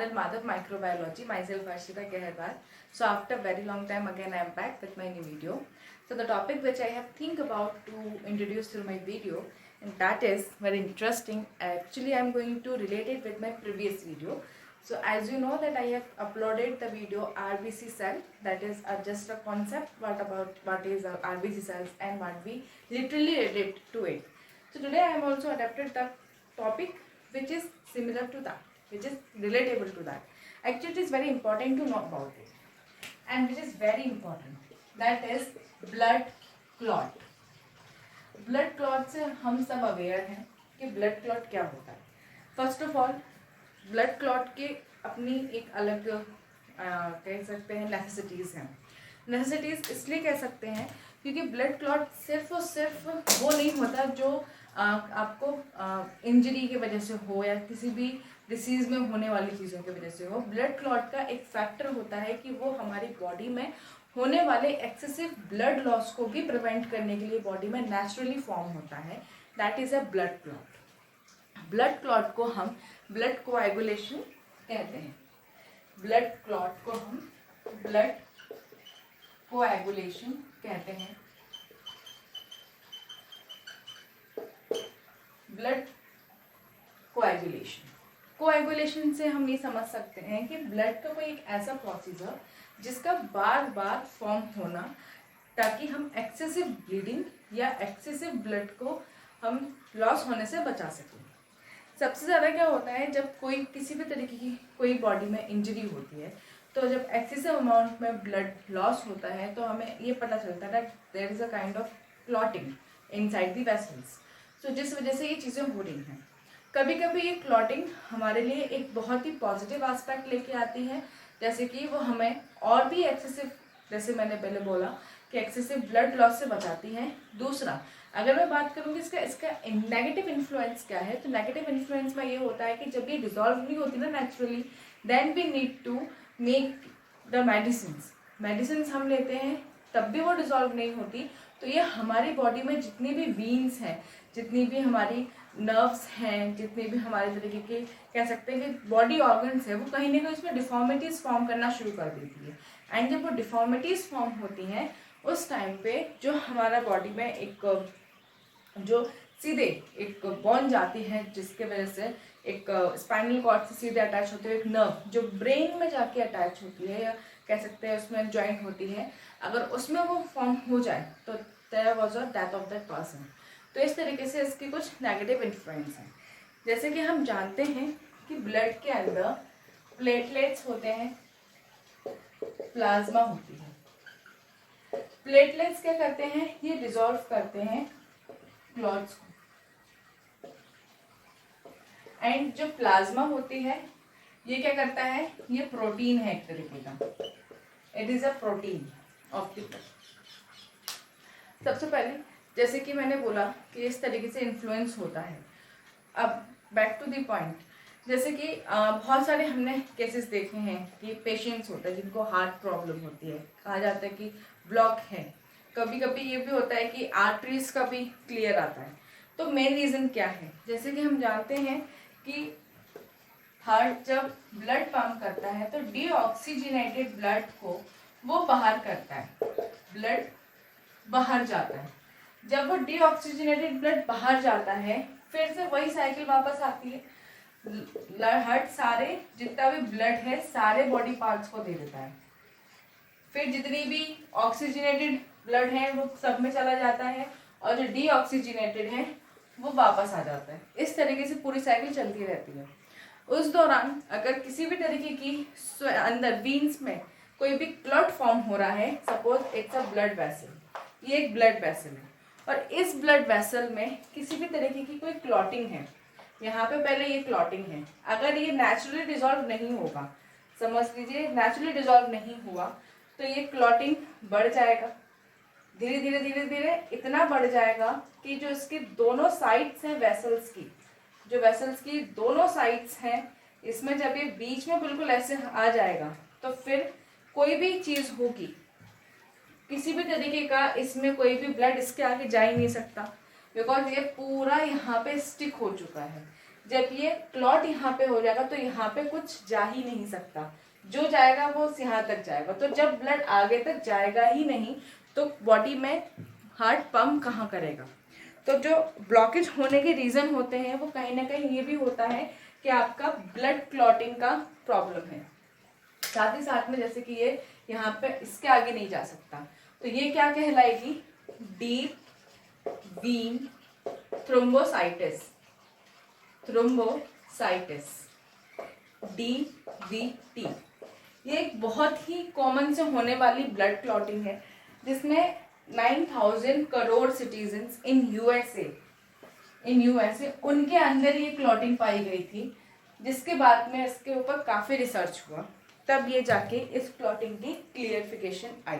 channel Madhav Microbiology. Myself Harshita Keharwal. So after very long time again I am back with my new video. So the topic which I have think about to introduce through my video, and that is very interesting. Actually I am going to relate it with my previous video. So as you know that I have uploaded the video RBC cell, that is just a concept what is RBC cells and what we literally relate to it. So today I am also adapted the topic which is similar to that, which is relatable to that. Actually it is very important to know about it, and which is very important, that is blood clot. Blood clot से हम सब aware हैं कि blood clot क्या होता है. First of all blood clot के अपनी एक अलग कह सकते हैं नेसेसिटीज़ हैं. नेसेसिटीज़ इसलिए कह सकते हैं क्योंकि ब्लड क्लॉट सिर्फ और सिर्फ वो नहीं होता जो आपको इंजरी की वजह से हो या किसी भी डिसीज़ में होने वाली चीज़ों की वजह से हो. ब्लड क्लॉट का एक फैक्टर होता है कि वो हमारी बॉडी में होने वाले एक्सेसिव ब्लड लॉस को भी प्रिवेंट करने के लिए बॉडी में नेचुरली फॉर्म होता है. That is a blood clot. Blood clot को हम ब्लड कोएगुलेशन कहते हैं. ब्लड क्लॉट को हम ब्लड कोएगुलेशन कहते हैं. ब्लड कोएगुलेशन से हम ये समझ सकते हैं कि ब्लड का कोई एक ऐसा प्रोसीजर जिसका बार बार फॉर्म होना, ताकि हम एक्सेसिव ब्लीडिंग या एक्सेसिव ब्लड को हम लॉस होने से बचा सकें. सबसे ज़्यादा क्या होता है जब कोई किसी भी तरीके की कोई बॉडी में इंजरी होती है, तो जब एक्सेसिव अमाउंट में ब्लड लॉस होता है तो हमें ये पता चलता है there is a kind of clotting inside the vessels. तो जिस वजह से ये चीज़ें हो रही हैं. कभी कभी ये क्लॉटिंग हमारे लिए एक बहुत ही पॉजिटिव एस्पेक्ट लेके आती है, जैसे कि वो हमें और भी एक्सेसिव, जैसे मैंने पहले बोला कि एक्सेसिव ब्लड लॉस से बचाती है. दूसरा, अगर मैं बात करूँगी इसका नेगेटिव इन्फ्लुएंस क्या है, तो नेगेटिव इन्फ्लुएंस में ये होता है कि जब ये डिजॉल्व नहीं होती ना naturally, then we need to make the medicine हम लेते हैं तब भी वो डिजॉल्व नहीं होती. तो ये हमारी बॉडी में जितनी भी वीन्स हैं, जितनी भी हमारी नर्व्स हैं, जितने भी हमारे तरीके के कह सकते हैं कि बॉडी ऑर्गन्स है, वो कहीं ना कहीं उसमें डिफॉर्मिटीज़ फॉर्म करना शुरू कर देती है. एंड जब वो डिफॉर्मिटीज़ फॉर्म होती हैं उस टाइम पे जो हमारा बॉडी में एक जो सीधे एक बॉन्ड जाती है, जिसके वजह से एक स्पाइनल कॉर्ड से सीधे अटैच होते हुए एक नर्व जो ब्रेन में जाके अटैच होती है, या कह सकते हैं उसमें ज्वाइंट होती है, अगर उसमें वो फॉर्म हो जाए तो there was a death of that person. तो इस तरीके से इसकी कुछ नेगेटिव इन्फ्लुएंस हैं. जैसे कि हम जानते हैं कि ब्लड के अंदर प्लेटलेट्स होते हैं, प्लाज्मा होती है. प्लेटलेट्स क्या करते हैं, ये डिसॉल्व करते हैं क्लॉट्स को. एंड जो प्लाज्मा होती है ये क्या करता है, ये प्रोटीन है एक तरीके का. It is a protein of the blood. सबसे पहले जैसे कि मैंने बोला कि इस तरीके से इन्फ्लुएंस होता है. अब बैक टू द पॉइंट, जैसे कि बहुत सारे हमने केसेस देखे हैं कि पेशेंट्स होते हैं जिनको हार्ट प्रॉब्लम होती है, कहा जाता है कि ब्लॉक है. कभी कभी ये भी होता है कि आर्टरीज का भी क्लियर आता है. तो मेन रीज़न क्या है, जैसे कि हम जानते हैं कि हार्ट जब ब्लड पंप करता है तो डीऑक्सीजनेटेड ब्लड को वो बाहर करता है, ब्लड बाहर जाता है. जब वो डीऑक्सीजनेटेड ब्लड बाहर जाता है फिर से वही साइकिल वापस आती है. हार्ट सारे जितना भी ब्लड है सारे बॉडी पार्ट्स को दे देता है. फिर जितनी भी ऑक्सीजनेटेड ब्लड है वो सब में चला जाता है, और जो डीऑक्सीजनेटेड है वो वापस आ जाता है. इस तरीके से पूरी साइकिल चलती रहती है. उस दौरान अगर किसी भी तरीके की अंदर वीन्स में कोई भी क्लॉट फॉर्म हो रहा है, suppose it's a blood vessel, ये एक ब्लड वेसल है, और इस ब्लड वेसल में किसी भी तरीके की कोई क्लॉटिंग है, यहाँ पे पहले ये क्लॉटिंग है, अगर ये नेचुरली डिसॉल्व नहीं होगा, समझ लीजिए नेचुरली डिसॉल्व नहीं हुआ, तो ये क्लॉटिंग बढ़ जाएगा. धीरे धीरे धीरे धीरे इतना बढ़ जाएगा कि जो इसकी दोनों साइड्स हैं वेसल्स की, जो वेसल्स की दोनों साइड्स हैं, इसमें जब ये बीच में बिल्कुल ऐसे आ जाएगा तो फिर कोई भी चीज़ होगी, किसी भी तरीके का इसमें कोई भी ब्लड इसके आगे जा ही नहीं सकता, बिकॉज ये पूरा यहाँ पे स्टिक हो चुका है. जब ये क्लॉट यहाँ पे हो जाएगा तो यहाँ पे कुछ जा ही नहीं सकता, जो जाएगा वो यहाँ तक जाएगा। तो जब ब्लड आगे तक जाएगा ही नहीं तो बॉडी में हार्ट पंप कहाँ करेगा। तो जो ब्लॉकेज होने के रीज़न होते हैं वो कहीं ना कहीं ये भी होता है कि आपका ब्लड क्लॉटिंग का प्रॉब्लम है। साथ ही साथ में जैसे कि ये यहाँ पे इसके आगे नहीं जा सकता, तो ये क्या कहलाएगी, डीप वीन थ्रोम्बोसाइटिस, थ्रोम्बोसाइटिस, DVT। ये एक बहुत ही कॉमन से होने वाली ब्लड क्लॉटिंग है जिसमें 9,000 करोड़ सिटीजन्स इन यूएसए उनके अंदर ये क्लॉटिंग पाई गई थी, जिसके बाद में इसके ऊपर काफ़ी रिसर्च हुआ, तब ये जाके इस क्लॉटिंग की क्लियरिफिकेशन आई।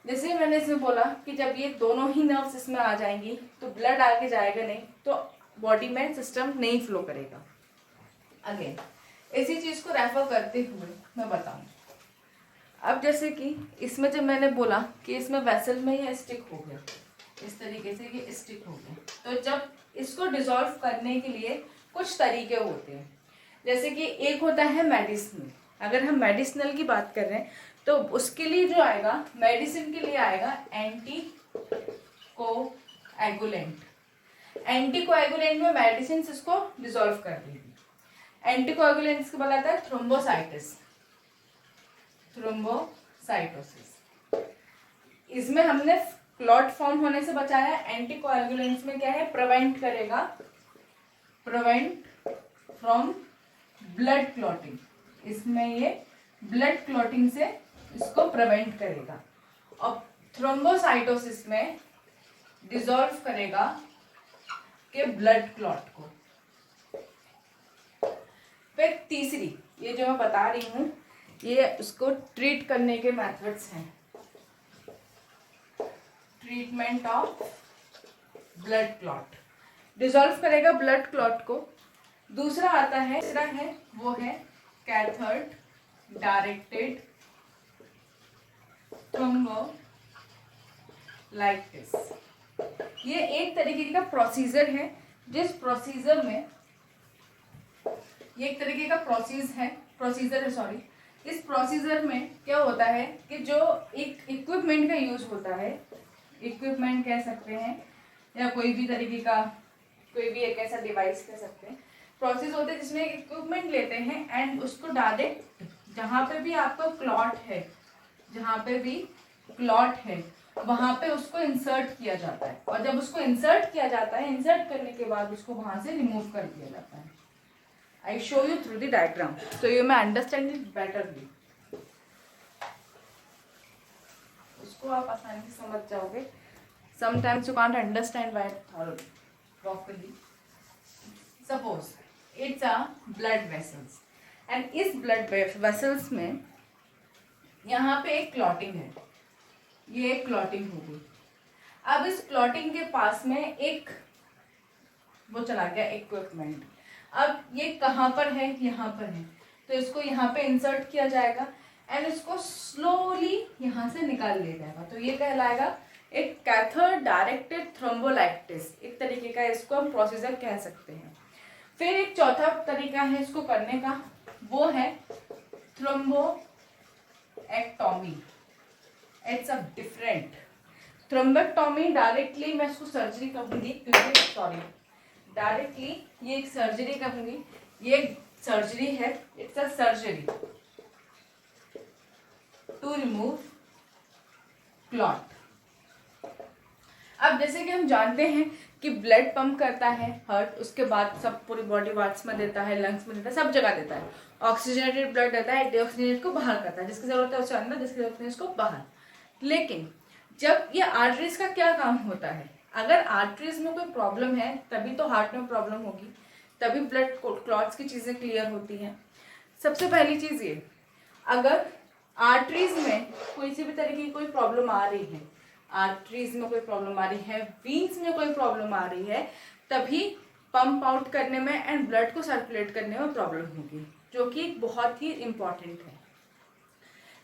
जैसे मैंने इसमें बोला कि जब ये दोनों ही नर्व्स इसमें आ जाएंगी तो ब्लड आगे जाएगा नहीं, तो बॉडी में सिस्टम नहीं फ्लो करेगा। अगेन इसी चीज़ को रेफर करते हुए मैं बताऊं, अब जैसे कि इसमें जब मैंने बोला कि इसमें वेसल में ये स्टिक हो गया, इस तरीके से ये स्टिक हो गया, तो जब इसको डिसॉल्व करने के लिए कुछ तरीके होते हैं। जैसे कि एक होता है मेडिसिनल, अगर हम मेडिसिनल की बात कर रहे हैं तो उसके लिए जो आएगा, मेडिसिन के लिए आएगा एंटी कोएगुलेंट। एंटी कोएगुलेंट में मेडिसिन इसको डिसॉल्व कर देगी। एंटी कोएगुलेंट के बाद आता है थ्रोम्बोसाइटिस, थ्रोम्बोसाइटोसिस। इसमें हमने क्लॉट फॉर्म होने से बचाया। एंटी कोएगुलेंट्स में क्या है, प्रिवेंट करेगा, प्रिवेंट फ्रॉम ब्लड क्लॉटिंग, इसमें ये ब्लड क्लॉटिंग से इसको प्रिवेंट करेगा। और थ्रोम्बोसाइटोसिस में डिसॉल्व करेगा के ब्लड क्लॉट को। फिर तीसरी, ये जो मैं बता रही हूँ ये उसको ट्रीट करने के मेथड्स हैं, treatment of blood clot, dissolve करेगा ब्लड क्लॉट को। दूसरा आता है, तीसरा है वो है कैथोड डायरेक्टेड थ्रोम्बोलाइटिस। ये एक तरीके का प्रोसीजर है, जिस प्रोसीजर में ये एक तरीके का प्रोसीजर है सॉरी। इस प्रोसीजर में क्या होता है कि जो एक इक्विपमेंट का यूज होता है, इक्विपमेंट कह सकते हैं या कोई भी तरीके का कोई भी एक ऐसा डिवाइस कह सकते हैं, प्रोसेस होते हैं जिसमें एक इक्विपमेंट लेते हैं एंड उसको डायरेक्ट जहाँ पे भी आपका क्लॉट है, जहाँ पे भी क्लॉट है वहाँ पे उसको इंसर्ट किया जाता है। और जब उसको इंसर्ट किया जाता है, इंसर्ट करने के बाद उसको वहाँ से रिमूव कर दिया जाता है। I show you through the diagram so you may understand it betterly. उसको आप आसानी से समझ जाओगे। Sometimes you can't understand why properly. Suppose it's a blood vessels and इस ब्लड वेसल्स में यहाँ पे एक क्लॉटिंग है, ये एक क्लॉटिंग हो गई। अब इस क्लॉटिंग के पास में एक वो चला गया इक्विपमेंट। अब ये कहाँ पर है, यहाँ पर है, तो इसको यहाँ पे इंसर्ट किया जाएगा एंड इसको स्लोली यहाँ से निकाल लिया जाएगा। तो ये कहलाएगा एक कैथोड डायरेक्टेड थ्रोम्बोलाइटिस, एक तरीके का इसको हम प्रोसीजर कह सकते हैं। फिर एक चौथा तरीका है इसको करने का, वो है thrombectomy. It's a different thrombectomy. Directly मैं इसको सर्जरी कहूँगी क्योंकि सॉरी डायरेक्टली ये एक सर्जरी कहूँगी, ये सर्जरी है, it's a surgery to remove clot. अब जैसे कि हम जानते हैं कि ब्लड पंप करता है हार्ट, उसके बाद सब पूरी बॉडी पार्ट्स में देता है, लंग्स में देता है, सब जगह देता है। ऑक्सीजनेटेड ब्लड देता है, डीऑक्सीजनेटेड को बाहर करता है, जिसकी जरूरत है उसे अंदर, जिसकी जरूरत है उसको बाहर। लेकिन जब ये आर्टरीज का क्या काम होता है, अगर आर्टरीज में कोई प्रॉब्लम है तभी तो हार्ट में प्रॉब्लम होगी, तभी ब्लड क्लॉट्स की चीज़ें क्लियर होती हैं। सबसे पहली चीज़ ये, अगर आर्टरीज में कोई सी भी तरीके की कोई प्रॉब्लम आ रही है, आर्टरीज में कोई प्रॉब्लम आ रही है, वीन्स में कोई प्रॉब्लम आ रही है, तभी पंप आउट करने में एंड ब्लड को सर्कुलेट करने में प्रॉब्लम होगी, जो कि बहुत ही इम्पॉर्टेंट है।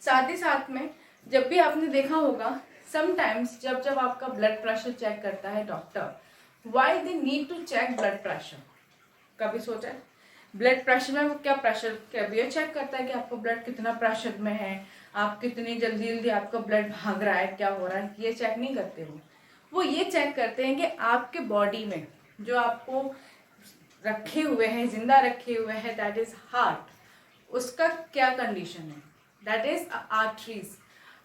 साथ ही साथ में जब भी आपने देखा होगा समटाइम्स जब आपका ब्लड प्रेशर चेक करता है doctor, why they need to check blood pressure, कभी सोचा है? ब्लड प्रेशर में वो क्या प्रेशर ये चेक करता है कि आपको ब्लड कितना प्रेशर में है, आप कितनी जल्दी जल्दी आपका ब्लड भाग रहा है, क्या हो रहा है, ये चेक नहीं करते वो ये चेक करते हैं कि आपके बॉडी में जो आपको रखे हुए हैं, जिंदा रखे हुए हैं, दैट इज हार्ट, उसका क्या कंडीशन है, दैट इज आर्टरीज।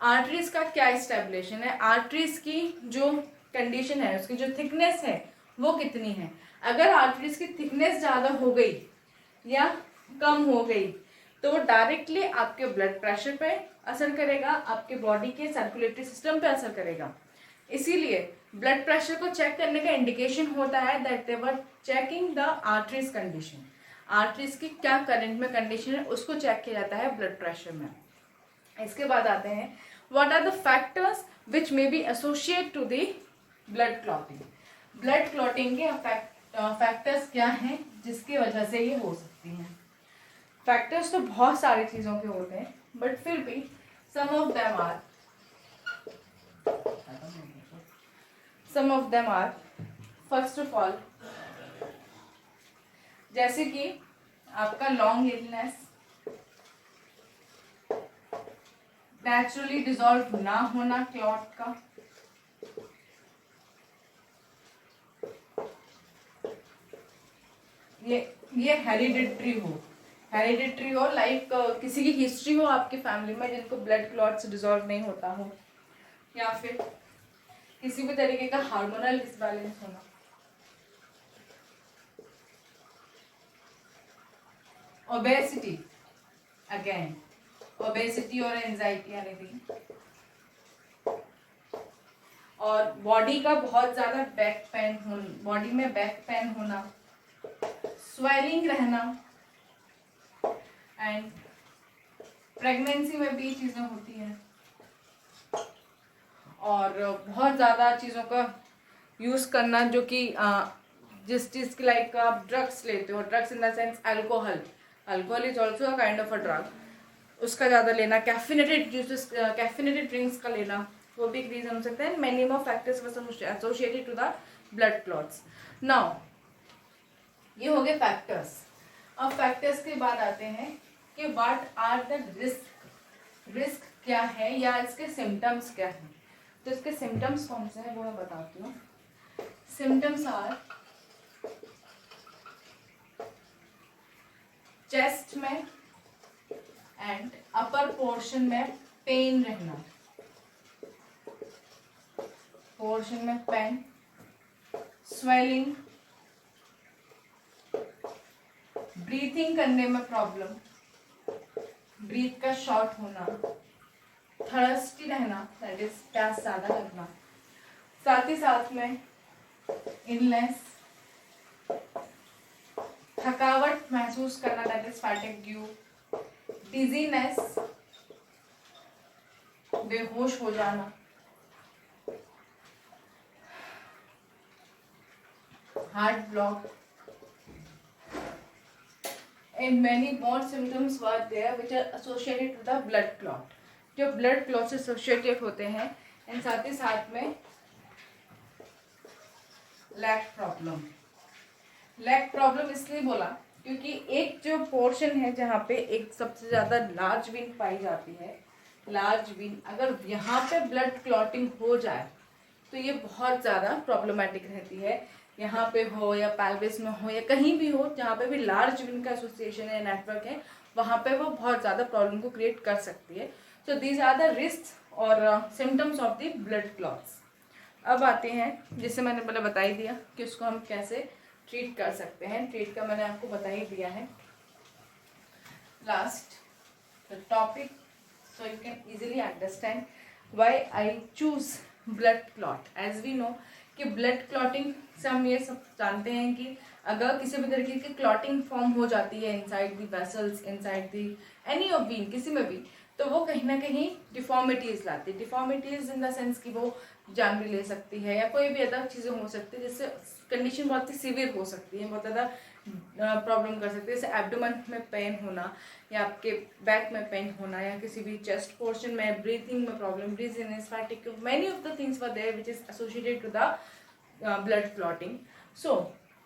आर्टरीज का क्या स्टेबलेशन है, आर्टरीज की जो कंडीशन है, उसकी जो थिकनेस है वो कितनी है। अगर आर्टरीज की थिकनेस ज़्यादा हो गई या कम हो गई तो वो डायरेक्टली आपके ब्लड प्रेशर पे असर करेगा, आपके बॉडी के सर्कुलेटरी सिस्टम पे असर करेगा। इसीलिए ब्लड प्रेशर को चेक करने का इंडिकेशन होता है that they were checking the arteries condition. Arteries की क्या करंट में कंडीशन है उसको चेक किया जाता है ब्लड प्रेशर में। इसके बाद आते हैं what are the factors which may be associate to the blood clotting. Blood clotting के फैक्टर्स क्या हैं जिसकी वजह से ये हो सकती हैं। फैक्टर्स तो बहुत सारी चीज़ों के होते हैं बट फिर भी some of them are first of all, जैसे कि आपका लॉन्ग इलनेस, नेचुरली डिसॉल्व ना होना क्लॉट का, ये हेरिडिटरी हो लाइक किसी की हिस्ट्री हो आपकी फैमिली में जिनको ब्लड क्लॉट्स डिसॉल्व नहीं होता हो, या फिर किसी भी तरीके का हार्मोनल डिसबैलेंस होना। ओबेसिटी, अगेन ओबेसिटी और एंजाइटी एनीथिंग, और बॉडी का बहुत ज्यादा बैक पेन होना, बॉडी में बैक पेन होना, स्वेलिंग रहना, एंड प्रेगनेंसी में भी चीज़ें होती हैं, और बहुत ज़्यादा चीज़ों का यूज़ करना जो कि जिस चीज़ की लाइक आप ड्रग्स लेते हो, drugs in the sense alcohol is also a kind of a drug, उसका ज़्यादा लेना, कैफिनेटेड जूसेस, कैफिनेटेड ड्रिंक्स का लेना, वो भी एक रीज़न हो सकता है। Many more factors associated to the blood clots. Now ये हो गए फैक्टर्स। अब फैक्टर्स के बाद आते हैं कि व्हाट आर द रिस्क क्या है या इसके सिम्टम्स क्या हैं। तो इसके सिम्टम्स कौन से हैं वो मैं बताती हूँ। सिम्टम्स आर चेस्ट में एंड अपर पोर्शन में पेन रहना, पोर्शन में पेन, स्वेलिंग, ब्रीथिंग करने में प्रॉब्लम, ब्रीथ का शॉर्ट होना, थर्स्टी रहना, दैट इज प्यास ज्यादा लगना, साथ ही साथ में इलनेस, थकावट महसूस करना, दैट इज फैटिग्यू, डिजीनेस, बेहोश हो जाना, heart block, and many more symptoms were there which are associated to the blood clot, जो blood clot से associated होते हैं। एंड साथ ही साथ में लैक प्रॉब्लम इसलिए बोला क्योंकि एक जो पोर्शन है जहाँ पे एक सबसे ज़्यादा लार्ज वेन पाई जाती है, लार्ज वेन, अगर यहाँ पे ब्लड क्लॉटिंग हो जाए तो ये बहुत ज़्यादा प्रॉब्लमेटिक रहती है। यहाँ पे हो या पेल्विस में हो या कहीं भी हो जहाँ पे भी लार्ज वेन का एसोसिएशन है, नेटवर्क है, वहाँ पे वो बहुत ज़्यादा प्रॉब्लम को क्रिएट कर सकती है। So these are the risk और symptoms of the blood clots. अब आते हैं जिससे मैंने पहले बता ही दिया कि उसको हम कैसे ट्रीट कर सकते हैं। ट्रीट का मैंने आपको बता ही दिया है last the topic, so you can easily understand why I choose blood clot. As we know कि ब्लड क्लॉटिंग से हम ये सब जानते हैं कि अगर किसी भी तरीके की क्लॉटिंग फॉर्म हो जाती है inside the vessels, inside the any of vein, किसी में भी, तो वो कहीं ना कहीं डिफॉर्मिटीज लाती है। डिफॉर्मिटीज इन द सेंस कि वो जान भी ले सकती है या कोई भी अदर चीज़ें हो सकती है जिससे कंडीशन बहुत ही सीवियर हो सकती है, बहुत ज़्यादा प्रॉब्लम कर सकती है। जैसे एब्डोमेन में पेन होना या आपके बैक में पेन होना या किसी भी चेस्ट पोर्शन में ब्रीथिंग में problem, dizziness, fatigue, many of the things were there which is associated to the blood clotting. So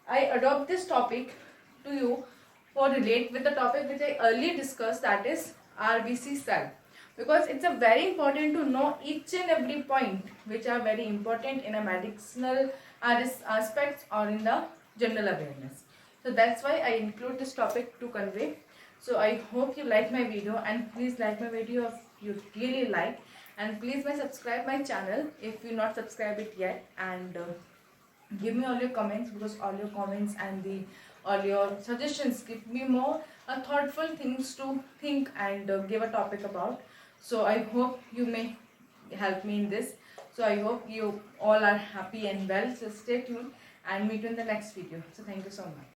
I adopt this topic to you for relate with the topic which I earlier discussed, that is RBC cell, because it's a very important to know each and every point which are very important in a medicinal aspects or in the general awareness. So that's why I include this topic to convey. So I hope you like my video, and please like my video if you really like, and please subscribe my channel if you not subscribe it yet, and give me all your comments, because all your comments and all your suggestions give me more thoughtful things to think and give a topic about. So I hope you may help me in this. So I hope you all are happy and well. So stay tuned and meet you in the next video. So thank you so much.